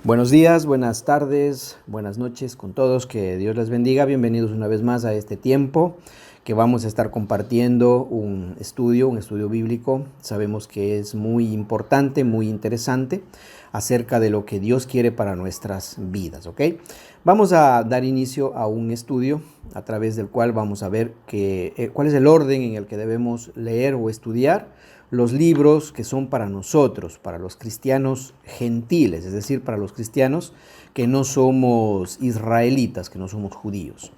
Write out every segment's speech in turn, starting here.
Buenos días, buenas tardes, buenas noches con todos, que Dios les bendiga. Bienvenidos una vez más a este tiempo que vamos a estar compartiendo un estudio bíblico. Sabemos que es muy importante, muy interesante acerca de lo que Dios quiere para nuestras vidas, ¿ok? Vamos a dar inicio a un estudio a través del cual vamos a ver cuál es el orden en el que debemos leer o estudiar los libros que son para nosotros, para los cristianos gentiles, es decir, para los cristianos que no somos israelitas, que no somos judíos.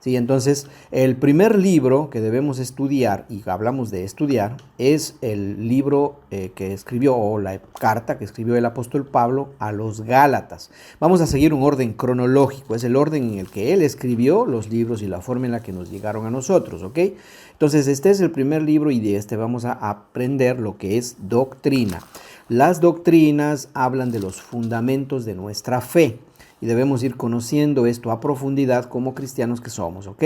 Sí, entonces, el primer libro que debemos estudiar, y hablamos de estudiar, es el libro que escribió, o la carta que escribió el apóstol Pablo a los Gálatas. Vamos a seguir un orden cronológico, es el orden en el que él escribió los libros y la forma en la que nos llegaron a nosotros, ¿ok? Entonces, este es el primer libro y de este vamos a aprender lo que es doctrina. Las doctrinas hablan de los fundamentos de nuestra fe. Y debemos ir conociendo esto a profundidad como cristianos que somos, ¿ok?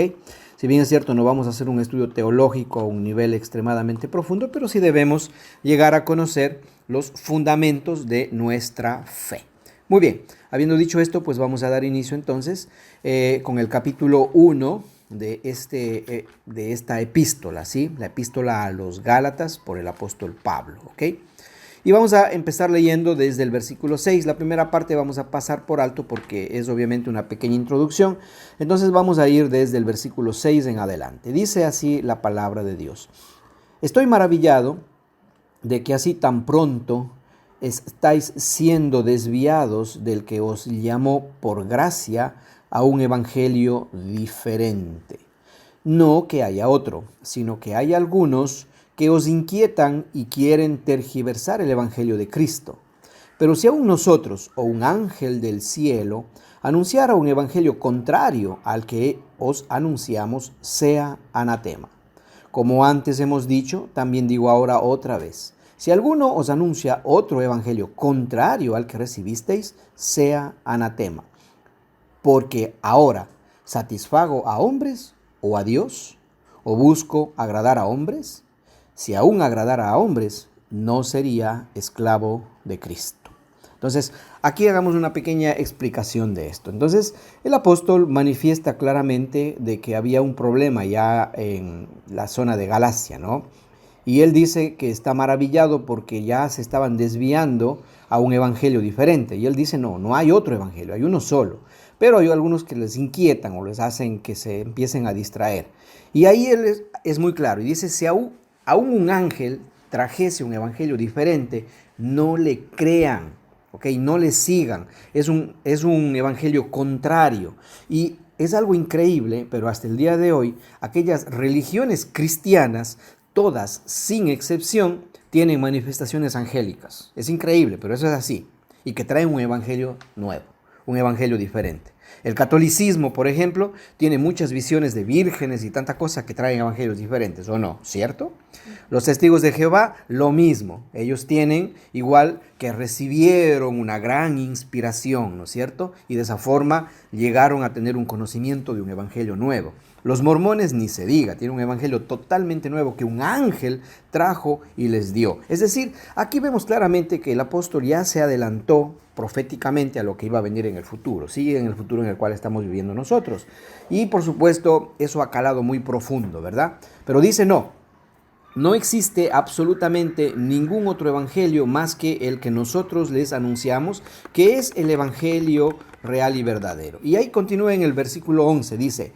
Si bien es cierto, no vamos a hacer un estudio teológico a un nivel extremadamente profundo, pero sí debemos llegar a conocer los fundamentos de nuestra fe. Muy bien, habiendo dicho esto, pues vamos a dar inicio entonces con el capítulo 1 de esta epístola, ¿sí? La epístola a los Gálatas por el apóstol Pablo, ¿ok? Y vamos a empezar leyendo desde el versículo 6. La primera parte vamos a pasar por alto porque es obviamente una pequeña introducción. Entonces vamos a ir desde el versículo 6 en adelante. Dice así la palabra de Dios. Estoy maravillado de que así tan pronto estáis siendo desviados del que os llamó por gracia a un evangelio diferente. No que haya otro, sino que hay algunos que os inquietan y quieren tergiversar el evangelio de Cristo. Pero si aún nosotros o un ángel del cielo anunciara un evangelio contrario al que os anunciamos, sea anatema. Como antes hemos dicho, también digo ahora otra vez. Si alguno os anuncia otro evangelio contrario al que recibisteis, sea anatema. Porque ahora, ¿satisfago a hombres o a Dios? ¿O busco agradar a hombres? Si aún agradara a hombres, no sería esclavo de Cristo. Entonces, aquí hagamos una pequeña explicación de esto. Entonces, el apóstol manifiesta claramente de que había un problema ya en la zona de Galacia, ¿no? Y él dice que está maravillado porque ya se estaban desviando a un evangelio diferente. Y él dice, no hay otro evangelio, hay uno solo. Pero hay algunos que les inquietan o les hacen que se empiecen a distraer. Y ahí él es muy claro y dice, si aún un ángel trajese un evangelio diferente, no le crean, ¿ok? No le sigan. Es un evangelio contrario. Y es algo increíble, pero hasta el día de hoy, aquellas religiones cristianas, todas, sin excepción, tienen manifestaciones angélicas. Es increíble, pero eso es así. Y que traen un evangelio nuevo, un evangelio diferente. El catolicismo, por ejemplo, tiene muchas visiones de vírgenes y tanta cosa que traen evangelios diferentes, ¿o no? ¿Cierto? Los testigos de Jehová, lo mismo. Ellos tienen igual que recibieron una gran inspiración, ¿no es cierto? Y de esa forma llegaron a tener un conocimiento de un evangelio nuevo. Los mormones ni se diga, tienen un evangelio totalmente nuevo que un ángel trajo y les dio. Es decir, aquí vemos claramente que el apóstol ya se adelantó proféticamente a lo que iba a venir en el futuro, ¿sí? En el futuro en el cual estamos viviendo nosotros. Y por supuesto, eso ha calado muy profundo, ¿verdad? Pero dice no existe absolutamente ningún otro evangelio más que el que nosotros les anunciamos, que es el evangelio real y verdadero. Y ahí continúa en el versículo 11, dice,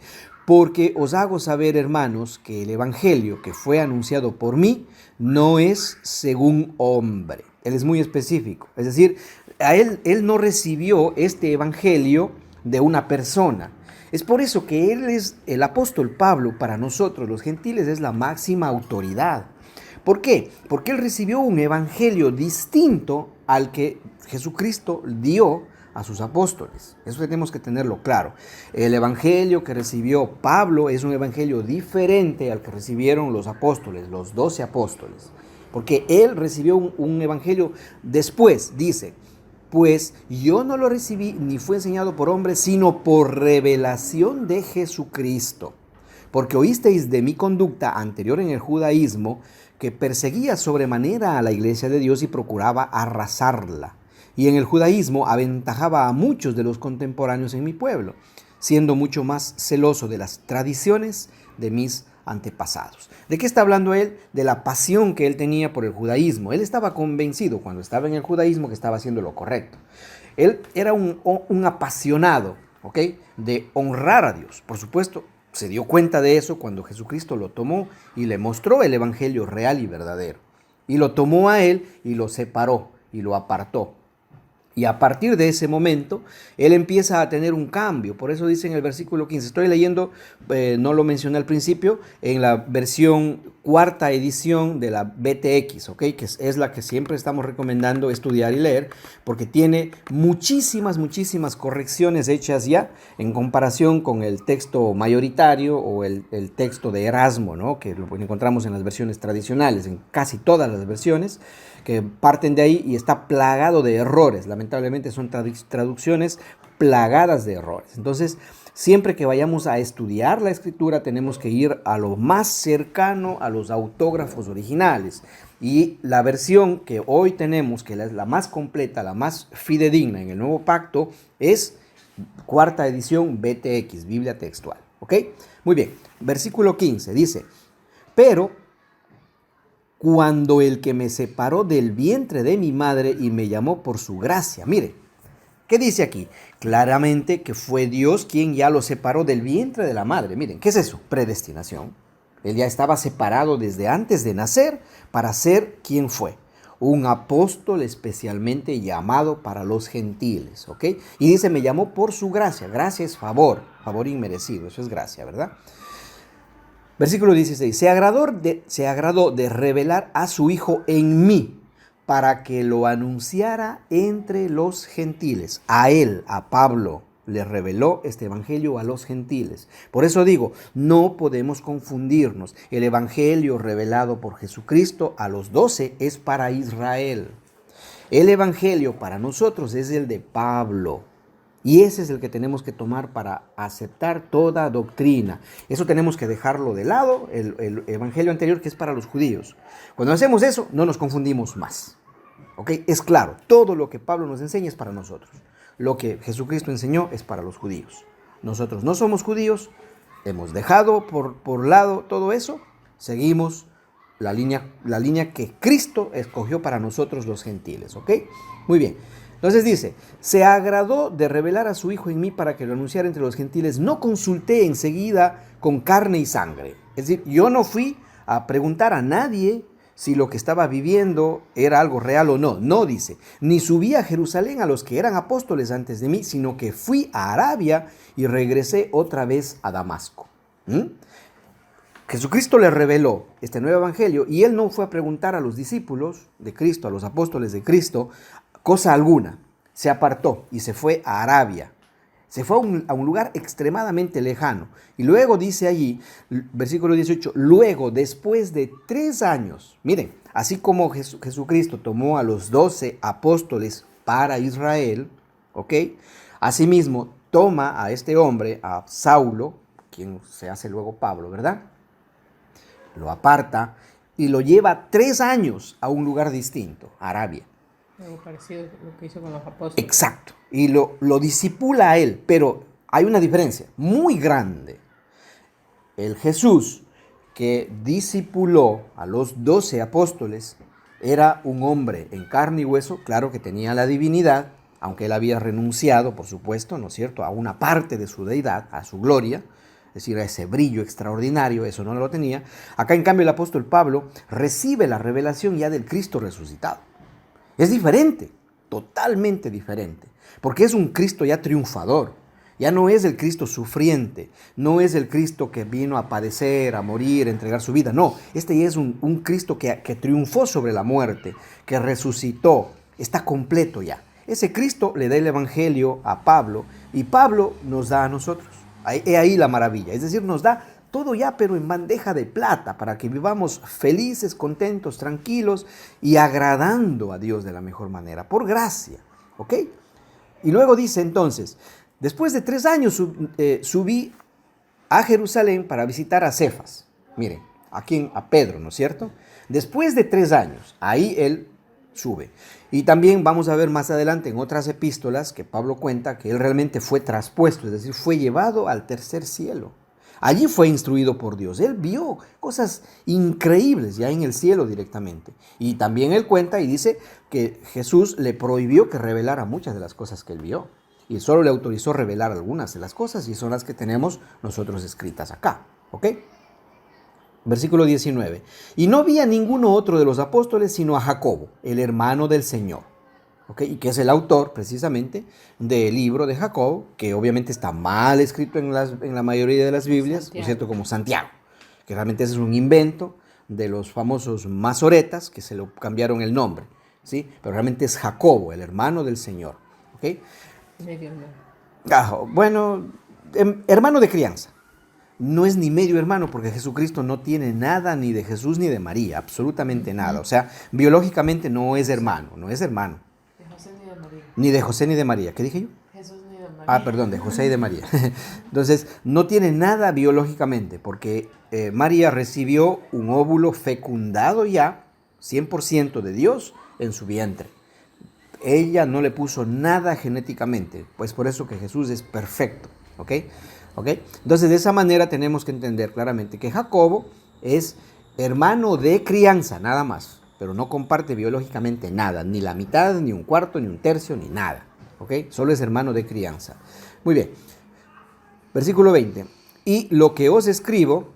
porque os hago saber, hermanos, que el evangelio que fue anunciado por mí no es según hombre. Él es muy específico, es decir, él no recibió este evangelio de una persona. Es por eso que él es el apóstol Pablo, para nosotros los gentiles es la máxima autoridad. ¿Por qué? Porque él recibió un evangelio distinto al que Jesucristo dio a sus apóstoles. Eso tenemos que tenerlo claro. El evangelio que recibió Pablo es un evangelio diferente al que recibieron los apóstoles, los 12 apóstoles. Porque él recibió un evangelio después, dice, pues yo no lo recibí ni fue enseñado por hombres, sino por revelación de Jesucristo. Porque oísteis de mi conducta anterior en el judaísmo, que perseguía sobremanera a la iglesia de Dios y procuraba arrasarla. y en el judaísmo aventajaba a muchos de los contemporáneos en mi pueblo, siendo mucho más celoso de las tradiciones de mis antepasados. ¿De qué está hablando él? De la pasión que él tenía por el judaísmo. Él estaba convencido cuando estaba en el judaísmo que estaba haciendo lo correcto. Él era un apasionado, ¿ok?, de honrar a Dios. Por supuesto, se dio cuenta de eso cuando Jesucristo lo tomó y le mostró el evangelio real y verdadero. Y lo tomó a él y lo separó y lo apartó. Y a partir de ese momento, él empieza a tener un cambio. Por eso dice en el versículo 15, estoy leyendo, no lo mencioné al principio, en la versión cuarta edición de la BTX, ¿ok? Que es la que siempre estamos recomendando estudiar y leer, porque tiene muchísimas correcciones hechas ya en comparación con el texto mayoritario o el texto de Erasmo, ¿no?, que lo encontramos en las versiones tradicionales, en casi todas las versiones, que parten de ahí y está plagado de errores. Lamentablemente son traducciones plagadas de errores. Entonces, siempre que vayamos a estudiar la escritura, tenemos que ir a lo más cercano a los autógrafos originales. Y la versión que hoy tenemos, que es la más completa, la más fidedigna en el Nuevo Pacto, es cuarta edición BTX, Biblia Textual. ¿Ok? Muy bien. Versículo 15 dice, pero cuando el que me separó del vientre de mi madre y me llamó por su gracia. Mire, ¿qué dice aquí? Claramente que fue Dios quien ya lo separó del vientre de la madre. Miren, ¿qué es eso? Predestinación. Él ya estaba separado desde antes de nacer para ser quien fue. Un apóstol especialmente llamado para los gentiles, ¿ok? Y dice, me llamó por su gracia. Gracia es favor, favor inmerecido, eso es gracia, ¿verdad? Versículo 16, se agradó de revelar a su Hijo en mí, para que lo anunciara entre los gentiles. A él, a Pablo, le reveló este evangelio a los gentiles. Por eso digo, no podemos confundirnos. El evangelio revelado por Jesucristo a los 12 es para Israel. El evangelio para nosotros es el de Pablo. Y ese es el que tenemos que tomar para aceptar toda doctrina. Eso tenemos que dejarlo de lado, el evangelio anterior que es para los judíos. Cuando hacemos eso, no nos confundimos más. ¿Ok? Es claro, todo lo que Pablo nos enseña es para nosotros. Lo que Jesucristo enseñó es para los judíos. Nosotros no somos judíos, hemos dejado por lado todo eso, seguimos la línea que Cristo escogió para nosotros los gentiles. ¿Ok? Muy bien. Entonces dice, se agradó de revelar a su Hijo en mí para que lo anunciara entre los gentiles. No consulté enseguida con carne y sangre. Es decir, yo no fui a preguntar a nadie si lo que estaba viviendo era algo real o no. No, dice, ni subí a Jerusalén a los que eran apóstoles antes de mí, sino que fui a Arabia y regresé otra vez a Damasco. Jesucristo le reveló este nuevo evangelio y él no fue a preguntar a los discípulos de Cristo, a los apóstoles de Cristo, cosa alguna. Se apartó y se fue a Arabia. Se fue a un lugar extremadamente lejano. Y luego dice allí, versículo 18, luego, después de 3 años, miren, así como Jesucristo tomó a los 12 apóstoles para Israel, ¿ok? Asimismo, toma a este hombre, a Saulo, quien se hace luego Pablo, ¿verdad? Lo aparta y lo lleva 3 años a un lugar distinto, Arabia. Algo parecido a lo que hizo con los apóstoles. Exacto. Y lo discipula a él, pero hay una diferencia muy grande. El Jesús que discipuló a los 12 apóstoles era un hombre en carne y hueso, claro que tenía la divinidad, aunque él había renunciado, por supuesto, ¿no es cierto?, a una parte de su deidad, a su gloria, es decir, a ese brillo extraordinario, eso no lo tenía. Acá, en cambio, el apóstol Pablo recibe la revelación ya del Cristo resucitado. Es diferente, totalmente diferente, porque es un Cristo ya triunfador. Ya no es el Cristo sufriente, no es el Cristo que vino a padecer, a morir, a entregar su vida. No, este ya es un Cristo que triunfó sobre la muerte, que resucitó, está completo ya. Ese Cristo le da el evangelio a Pablo y Pablo nos da a nosotros. He ahí la maravilla, es decir, nos da todo ya, pero en bandeja de plata, para que vivamos felices, contentos, tranquilos y agradando a Dios de la mejor manera, por gracia, ¿ok? Y luego dice entonces, después de 3 años subí a Jerusalén para visitar a Cefas. Miren, a Pedro, ¿no es cierto? Después de 3 años, ahí él sube. Y también vamos a ver más adelante en otras epístolas que Pablo cuenta que él realmente fue traspuesto, es decir, fue llevado al tercer cielo. Allí fue instruido por Dios. Él vio cosas increíbles ya en el cielo directamente. Y también él cuenta y dice que Jesús le prohibió que revelara muchas de las cosas que él vio. Y solo le autorizó revelar algunas de las cosas y son las que tenemos nosotros escritas acá. ¿Ok? Versículo 19. Y no vi a ninguno otro de los apóstoles sino a Jacobo, el hermano del Señor. ¿Ok? Y que es el autor precisamente del libro de Jacobo, que obviamente está mal escrito en la mayoría de las Biblias, ¿no es cierto? Como Santiago, que realmente ese es un invento de los famosos masoretas que se le cambiaron el nombre, ¿sí? Pero realmente es Jacobo, el hermano del Señor. ¿Ok? Medio hermano. Bueno, hermano de crianza. No es ni medio hermano porque Jesucristo no tiene nada ni de Jesús ni de María, absolutamente nada. O sea, biológicamente no es hermano, no es hermano. De José ni de María. Ni de José ni de María. ¿Qué dije yo? Jesús ni de María. Ah, perdón, de José y de María. Entonces, no tiene nada biológicamente porque María recibió un óvulo fecundado ya, 100% de Dios, en su vientre. Ella no le puso nada genéticamente, pues por eso que Jesús es perfecto, ¿ok? ¿Ok? Entonces, de esa manera tenemos que entender claramente que Jacobo es hermano de crianza, nada más, pero no comparte biológicamente nada, ni la mitad, ni un cuarto, ni un tercio, ni nada, ¿ok? Solo es hermano de crianza. Muy bien, versículo 20. Y lo que os escribo,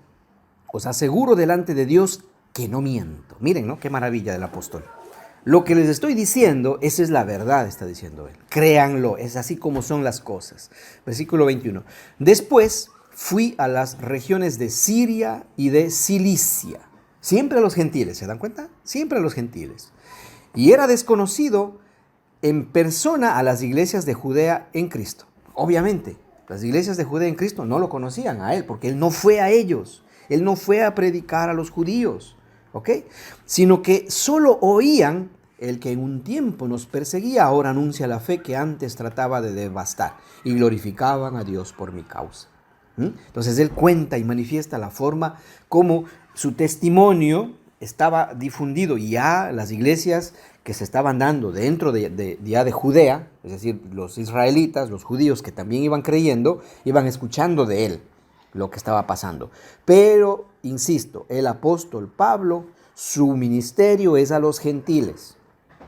os aseguro delante de Dios que no miento. Miren, ¿no? Qué maravilla del apóstol. Lo que les estoy diciendo, esa es la verdad, está diciendo él. Créanlo, es así como son las cosas. Versículo 21. Después fui a las regiones de Siria y de Cilicia. Siempre a los gentiles, ¿se dan cuenta? Siempre a los gentiles. Y era desconocido en persona a las iglesias de Judea en Cristo. Obviamente, las iglesias de Judea en Cristo no lo conocían a él, porque él no fue a ellos. Él no fue a predicar a los judíos, ¿ok? Sino que solo oían: el que en un tiempo nos perseguía, ahora anuncia la fe que antes trataba de devastar, y glorificaban a Dios por mi causa. Entonces él cuenta y manifiesta la forma como su testimonio estaba difundido, y ya las iglesias que se estaban dando dentro de Judea, es decir, los israelitas, los judíos que también iban creyendo, iban escuchando de él lo que estaba pasando. Pero, insisto, el apóstol Pablo, su ministerio es a los gentiles.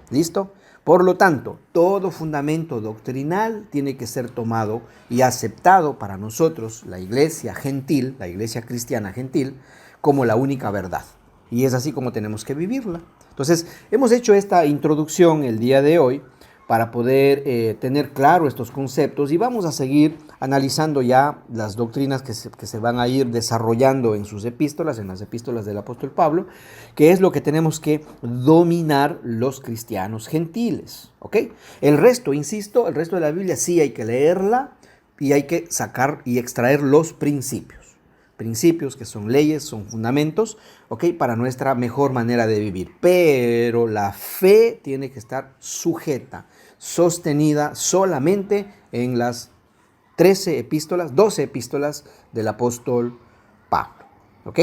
¿Listo? Por lo tanto, todo fundamento doctrinal tiene que ser tomado y aceptado para nosotros, la iglesia gentil, la iglesia cristiana gentil, como la única verdad. Y es así como tenemos que vivirla. Entonces, hemos hecho esta introducción el día de hoy para poder tener claro estos conceptos, y vamos a seguir analizando ya las doctrinas que se van a ir desarrollando en sus epístolas, en las epístolas del apóstol Pablo, que es lo que tenemos que dominar los cristianos gentiles, ¿ok? El resto, insisto, el resto de la Biblia sí hay que leerla y hay que sacar y extraer los principios. Principios que son leyes, son fundamentos, ¿ok? Para nuestra mejor manera de vivir. Pero la fe tiene que estar sujeta, sostenida solamente en las 12 epístolas del apóstol Pablo, ¿ok?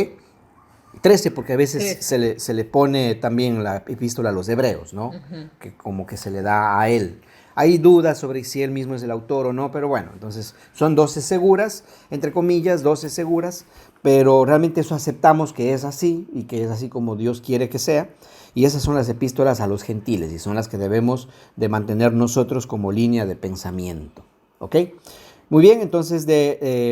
13 porque a veces se le pone también la epístola a los hebreos, ¿no? Que como que se le da a él. Hay dudas sobre si él mismo es el autor o no, pero bueno, entonces son 12 seguras, entre comillas, 12 seguras, pero realmente eso aceptamos que es así y que es así como Dios quiere que sea. Y esas son las epístolas a los gentiles y son las que debemos de mantener nosotros como línea de pensamiento, ¿ok? Muy bien, entonces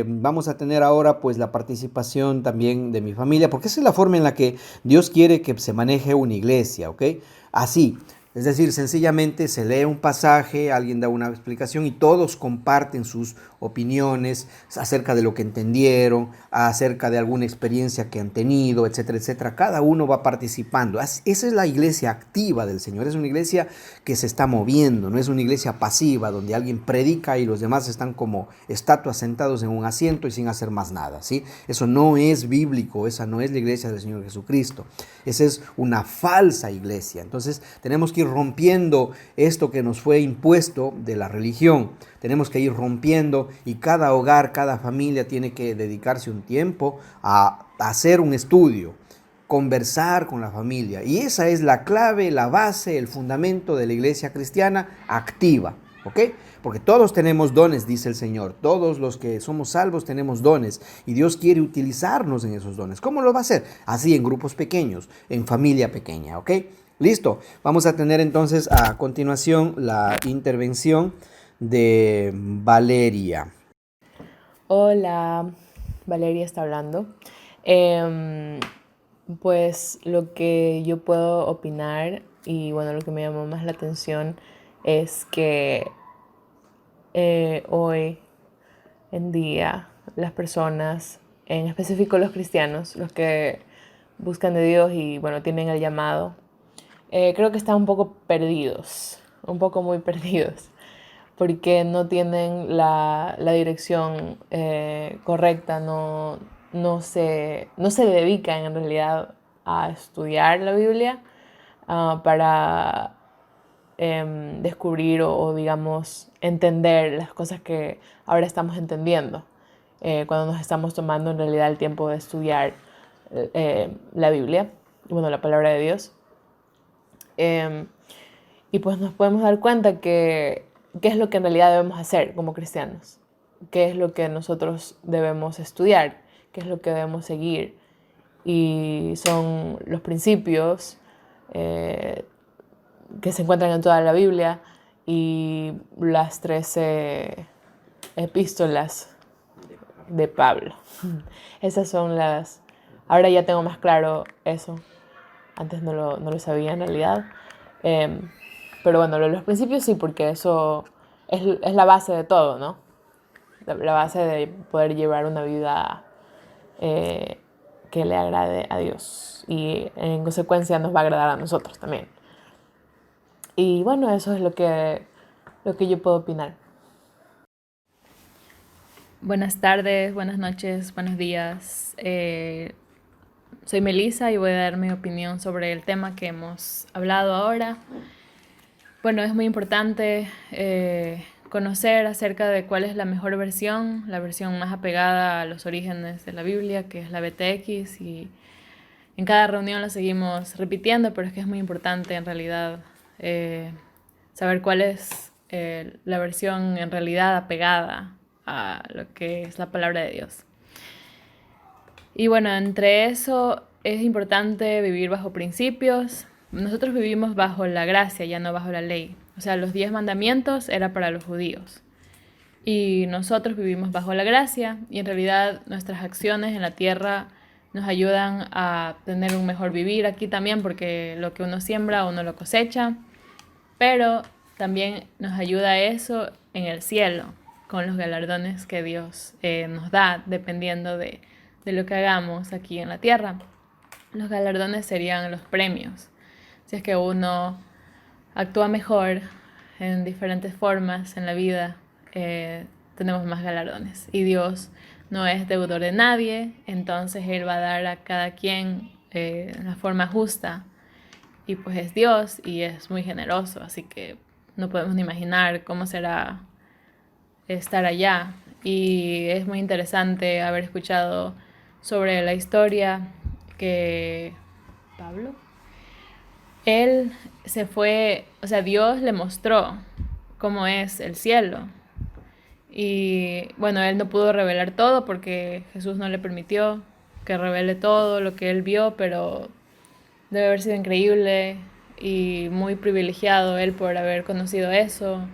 vamos a tener ahora pues la participación también de mi familia, porque esa es la forma en la que Dios quiere que se maneje una iglesia, ¿ok? Así, es decir, sencillamente se lee un pasaje, alguien da una explicación y todos comparten sus opiniones acerca de lo que entendieron, acerca de alguna experiencia que han tenido, etcétera, etcétera. Cada uno va participando. Esa es la iglesia activa del Señor. Es una iglesia que se está moviendo, no es una iglesia pasiva donde alguien predica y los demás están como estatuas sentados en un asiento y sin hacer más nada, ¿sí? Eso no es bíblico, esa no es la iglesia del Señor Jesucristo. Esa es una falsa iglesia. Entonces tenemos que ir rompiendo esto que nos fue impuesto de la religión. Tenemos que ir rompiendo y cada hogar, cada familia tiene que dedicarse un tiempo a hacer un estudio conversar con la familia. Y esa es la clave, la base, el fundamento de la iglesia cristiana activa, ¿ok? Porque todos tenemos dones, dice el Señor. Todos los que somos salvos tenemos dones y Dios quiere utilizarnos en esos dones. ¿Cómo lo va a hacer? Así, en grupos pequeños, en familia pequeña, ¿ok? Listo. Vamos a tener entonces a continuación la intervención de Valeria. Hola, Valeria está hablando. Pues lo que yo puedo opinar y bueno, lo que me llamó más la atención es que hoy en día las personas, en específico los cristianos, los que buscan de Dios y bueno, tienen el llamado, creo que están un poco perdidos, un poco muy perdidos, porque no tienen la dirección correcta, no se dedican en realidad a estudiar la Biblia para descubrir o, digamos, entender las cosas que ahora estamos entendiendo cuando nos estamos tomando en realidad el tiempo de estudiar la Biblia, bueno, la palabra de Dios. Y pues nos podemos dar cuenta que qué es lo que en realidad debemos hacer como cristianos, qué es lo que nosotros debemos estudiar, qué es lo que debemos seguir. Y son los principios que se encuentran en toda la Biblia y las 13 epístolas de Pablo. Esas son las... Ahora ya tengo más claro eso. Antes no lo sabía en realidad. Pero bueno, los principios sí, porque eso es la base de todo, ¿no? La base de poder llevar una vida que le agrade a Dios. Y en consecuencia nos va a agradar a nosotros también. Y bueno, eso es lo que yo puedo opinar. Buenas tardes, buenas noches, buenos días. Soy Melissa y voy a dar mi opinión sobre el tema que hemos hablado ahora. Bueno, es muy importante conocer acerca de cuál es la mejor versión, la versión más apegada a los orígenes de la Biblia, que es la BTX, y en cada reunión la seguimos repitiendo, pero es que es muy importante en realidad saber cuál es la versión en realidad apegada a lo que es la palabra de Dios. Y bueno, entre eso es importante vivir bajo principios. Nosotros vivimos bajo la gracia, ya no bajo la ley. O sea, los 10 mandamientos era para los judíos. Y nosotros vivimos bajo la gracia y en realidad nuestras acciones en la tierra nos ayudan a tener un mejor vivir aquí también, porque lo que uno siembra uno lo cosecha, pero también nos ayuda eso en el cielo, con los galardones que Dios nos da, dependiendo de lo que hagamos aquí en la tierra. Los galardones serían los premios. Si es que uno actúa mejor en diferentes formas en la vida, tenemos más galardones. Y Dios no es deudor de nadie, entonces Él va a dar a cada quien la forma justa. Y pues es Dios y es muy generoso, así que no podemos ni imaginar cómo será estar allá. Y es muy interesante haber escuchado sobre la historia que Pablo, él se fue, o sea, Dios le mostró cómo es el cielo. Y bueno, él no pudo revelar todo porque Jesús no le permitió que revele todo lo que él vio, pero debe haber sido increíble y muy privilegiado él por haber conocido eso,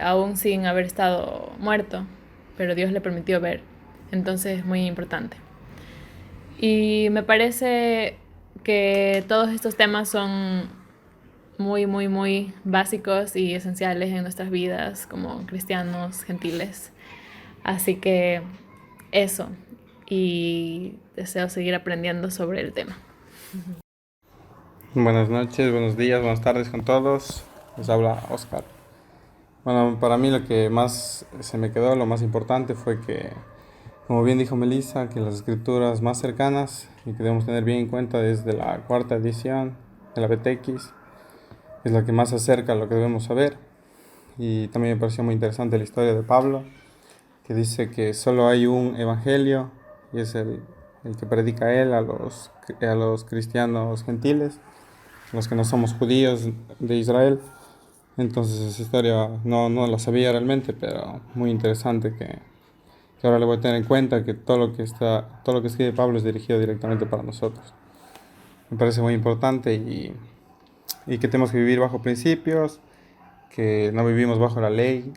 aún sin haber estado muerto, pero Dios le permitió ver. Entonces es muy importante. Y me parece que todos estos temas son muy, muy, muy básicos y esenciales en nuestras vidas como cristianos gentiles. Así que eso, y deseo seguir aprendiendo sobre el tema. Buenas noches, buenos días, buenas tardes con todos. Les habla Oscar. Bueno, para mí lo que más se me quedó, lo más importante fue que, como bien dijo Melissa, que las escrituras más cercanas y que debemos tener bien en cuenta es de la cuarta edición de la BTX, es la que más se acerca a lo que debemos saber. Y también me pareció muy interesante la historia de Pablo, que dice que solo hay un evangelio y es el el que predica él a los cristianos gentiles, los que no somos judíos de Israel. Entonces esa historia no la sabía realmente, pero muy interesante que ahora le voy a tener en cuenta que todo lo que escribe Pablo es dirigido directamente para nosotros. Me parece muy importante y que tenemos que vivir bajo principios, que no vivimos bajo la ley,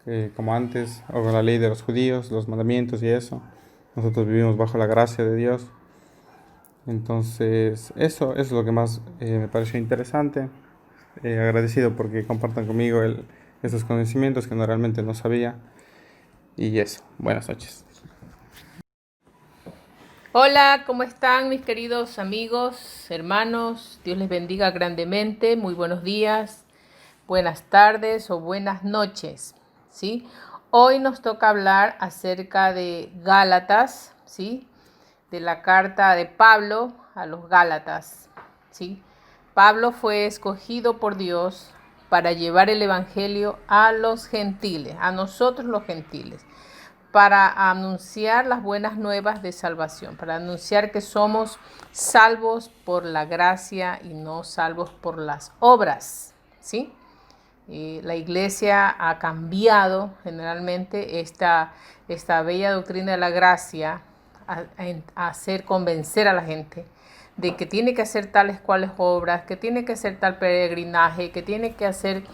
que como antes, o la ley de los judíos, los mandamientos y eso. Nosotros vivimos bajo la gracia de Dios. Entonces, eso es lo que más me pareció interesante. Agradecido porque compartan conmigo esos conocimientos que realmente no sabía. Y eso, buenas noches. Hola, ¿cómo están mis queridos amigos, hermanos? Dios les bendiga grandemente. Muy buenos días, buenas tardes o buenas noches, ¿sí? Hoy nos toca hablar acerca de Gálatas, ¿sí? De la carta de Pablo a los Gálatas, ¿sí? Pablo fue escogido por Dios para llevar el evangelio a los gentiles, a nosotros los gentiles, para anunciar las buenas nuevas de salvación, para anunciar que somos salvos por la gracia y no salvos por las obras, ¿sí? La iglesia ha cambiado generalmente esta bella doctrina de la gracia a hacer convencer a la gente de que tiene que hacer tales cuales obras, que tiene que hacer tal peregrinaje, que tiene que hacer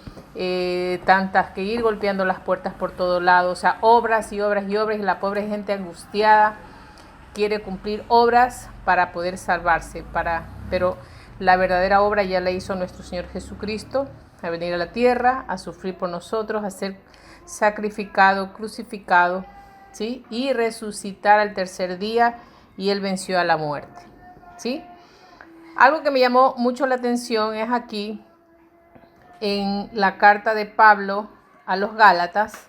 tantas, que ir golpeando las puertas por todo lado, o sea, obras y obras y obras, y la pobre gente angustiada quiere cumplir obras para poder salvarse, pero la verdadera obra ya la hizo nuestro Señor Jesucristo, a venir a la tierra, a sufrir por nosotros, a ser sacrificado, crucificado, ¿sí? Y resucitar al tercer día, y Él venció a la muerte, ¿sí? Algo que me llamó mucho la atención es aquí, en la carta de Pablo a los Gálatas,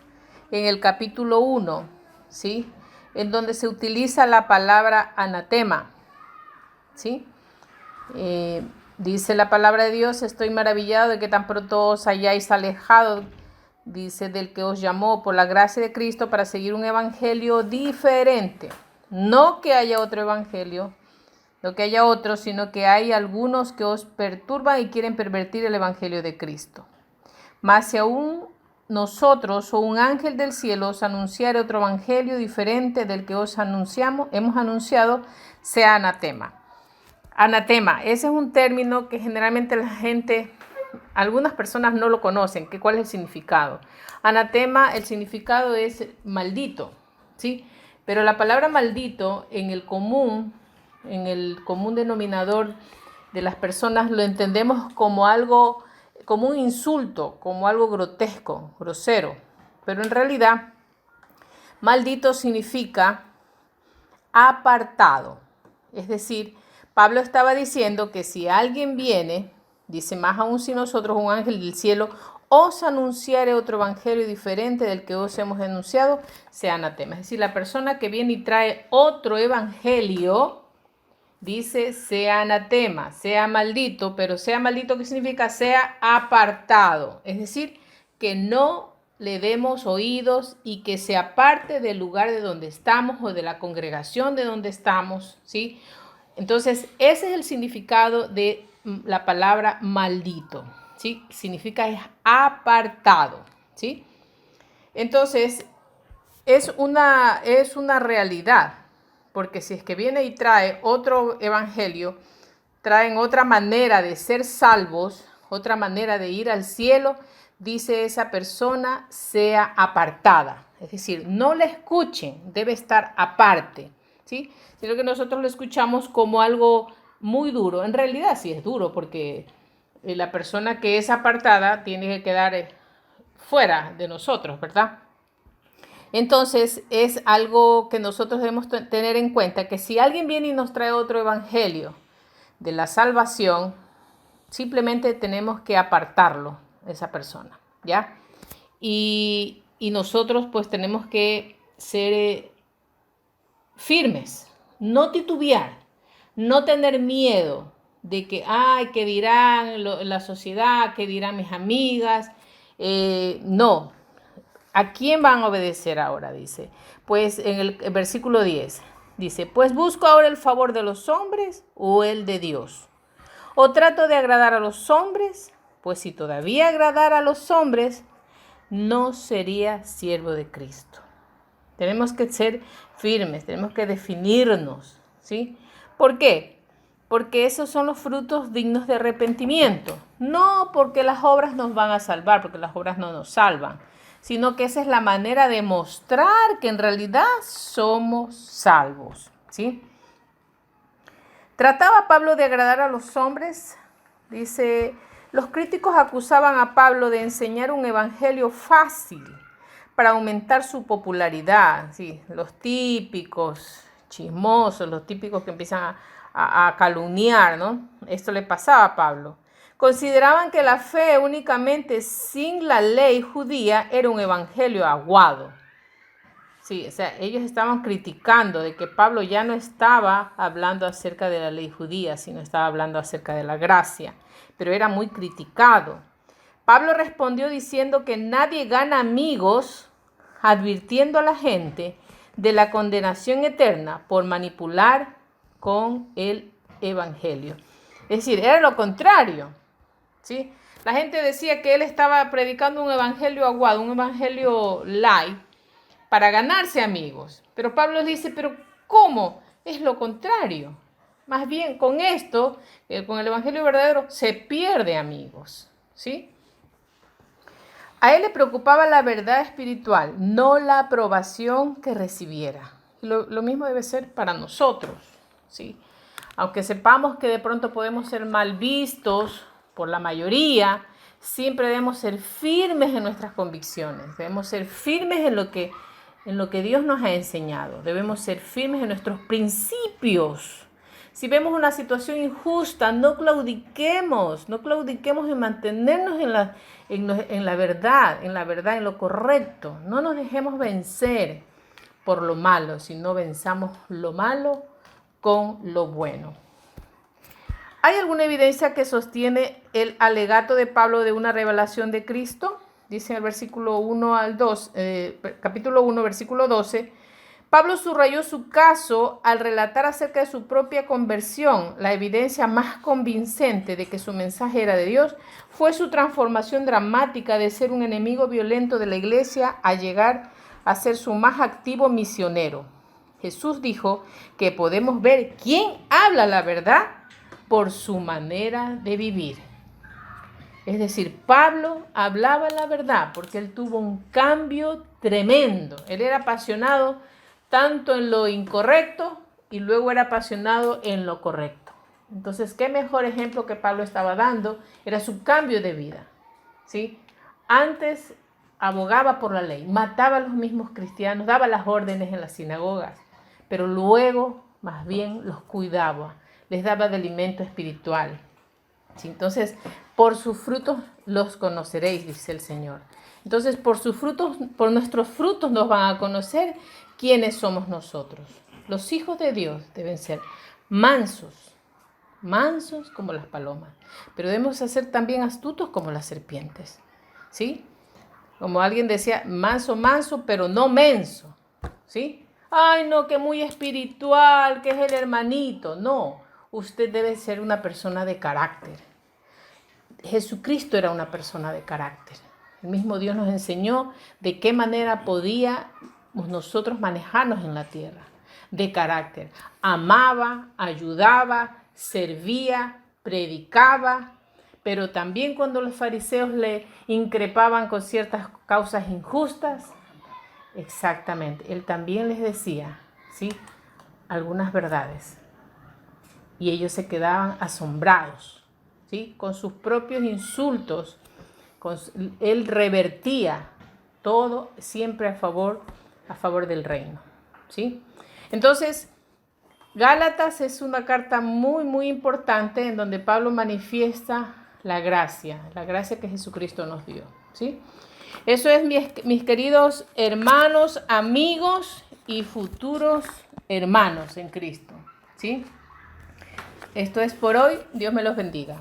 en el capítulo 1, ¿sí? En donde se utiliza la palabra anatema, ¿sí? Dice la palabra de Dios: estoy maravillado de que tan pronto os hayáis alejado, dice, del que os llamó por la gracia de Cristo para seguir un evangelio diferente. No que haya otro evangelio, no que haya otro, sino que hay algunos que os perturban y quieren pervertir el evangelio de Cristo. Mas si aún nosotros o un ángel del cielo os anunciare otro evangelio diferente del que hemos anunciado, sea anatema. Anatema, ese es un término que generalmente la gente, algunas personas no lo conocen. ¿Cuál es el significado? Anatema, el significado es maldito, ¿sí? Pero la palabra maldito en el común denominador de las personas lo entendemos como algo, como un insulto, como algo grotesco, grosero. Pero en realidad, maldito significa apartado. Es decir, Pablo estaba diciendo que si alguien viene, dice, más aún si nosotros, un ángel del cielo, os anunciare otro evangelio diferente del que os hemos anunciado, sea anatema. Es decir, la persona que viene y trae otro evangelio, dice, sea anatema, sea maldito. Pero sea maldito, ¿qué significa? Sea apartado. Es decir, que no le demos oídos y que se aparte del lugar de donde estamos o de la congregación de donde estamos, ¿sí? Entonces, ese es el significado de la palabra maldito, ¿sí? Significa es apartado, ¿sí? Entonces, es una realidad, porque si es que viene y trae otro evangelio, traen otra manera de ser salvos, otra manera de ir al cielo, dice esa persona, sea apartada. Es decir, no le escuchen, debe estar aparte, ¿sí? Sino que nosotros lo escuchamos como algo muy duro. En realidad sí es duro, porque la persona que es apartada tiene que quedar fuera de nosotros, ¿verdad? Entonces es algo que nosotros debemos tener en cuenta, que si alguien viene y nos trae otro evangelio de la salvación, simplemente tenemos que apartarlo, esa persona, ¿ya? Y nosotros pues tenemos que ser firmes, no titubear, no tener miedo de que, ay, ¿qué dirán la sociedad? ¿Qué dirán mis amigas? No. ¿A quién van a obedecer ahora? Dice. Pues en el versículo 10. Dice, pues busco ahora el favor de los hombres o el de Dios. O trato de agradar a los hombres, pues si todavía agradara a los hombres, no sería siervo de Cristo. Tenemos que ser firmes, tenemos que definirnos, ¿sí? ¿Por qué? Porque esos son los frutos dignos de arrepentimiento. No porque las obras nos van a salvar, porque las obras no nos salvan, sino que esa es la manera de mostrar que en realidad somos salvos, ¿sí? ¿Trataba Pablo de agradar a los hombres? Dice, los críticos acusaban a Pablo de enseñar un evangelio fácil para aumentar su popularidad, ¿sí? Los típicos chismosos, los típicos que empiezan a calumniar, ¿no? Esto le pasaba a Pablo. Consideraban que la fe únicamente sin la ley judía era un evangelio aguado. Sí, o sea, ellos estaban criticando de que Pablo ya no estaba hablando acerca de la ley judía, sino estaba hablando acerca de la gracia, pero era muy criticado. Pablo respondió diciendo que nadie gana amigos advirtiendo a la gente de la condenación eterna por manipular con el evangelio. Es decir, era lo contrario, ¿sí? La gente decía que él estaba predicando un evangelio aguado, un evangelio light, para ganarse amigos. Pero Pablo dice, pero ¿cómo? Es lo contrario. Más bien con esto, con el evangelio verdadero, se pierde amigos, ¿sí? A él le preocupaba la verdad espiritual, no la aprobación que recibiera. Lo mismo debe ser para nosotros, ¿sí? Aunque sepamos que de pronto podemos ser mal vistos por la mayoría, siempre debemos ser firmes en nuestras convicciones, debemos ser firmes en lo que Dios nos ha enseñado, debemos ser firmes en nuestros principios. Si vemos una situación injusta, no claudiquemos en mantenernos en la verdad, en lo correcto. No nos dejemos vencer por lo malo, sino venzamos lo malo con lo bueno. ¿Hay alguna evidencia que sostiene el alegato de Pablo de una revelación de Cristo? Dice en el versículo 1 al 2, capítulo 1, versículo 12. Pablo subrayó su caso al relatar acerca de su propia conversión. La evidencia más convincente de que su mensaje era de Dios fue su transformación dramática de ser un enemigo violento de la iglesia a llegar a ser su más activo misionero. Jesús dijo que podemos ver quién habla la verdad por su manera de vivir. Es decir, Pablo hablaba la verdad porque él tuvo un cambio tremendo. Él era apasionado tanto en lo incorrecto y luego era apasionado en lo correcto. Entonces, ¿qué mejor ejemplo que Pablo estaba dando? Era su cambio de vida, ¿sí? Antes abogaba por la ley, mataba a los mismos cristianos, daba las órdenes en las sinagogas, pero luego más bien los cuidaba, les daba de alimento espiritual. ¿Sí? Entonces, por sus frutos los conoceréis, dice el Señor. Entonces, por nuestros frutos nos van a conocer quiénes somos nosotros. Los hijos de Dios deben ser mansos como las palomas, pero debemos ser también astutos como las serpientes, ¿sí? Como alguien decía, manso, pero no menso, ¿sí? Ay, no, que muy espiritual, que es el hermanito. No, usted debe ser una persona de carácter. Jesucristo era una persona de carácter. El mismo Dios nos enseñó de qué manera podíamos nosotros manejarnos en la tierra. De carácter. Amaba, ayudaba, servía, predicaba, pero también cuando los fariseos le increpaban con ciertas causas injustas, exactamente, él también les decía, ¿sí?, algunas verdades. Y ellos se quedaban asombrados, ¿sí?, con sus propios insultos. Él revertía todo siempre a favor del reino, ¿sí? Entonces, Gálatas es una carta muy, muy importante en donde Pablo manifiesta la gracia que Jesucristo nos dio, ¿sí? Eso es, mis queridos hermanos, amigos y futuros hermanos en Cristo, ¿sí? Esto es por hoy. Dios me los bendiga.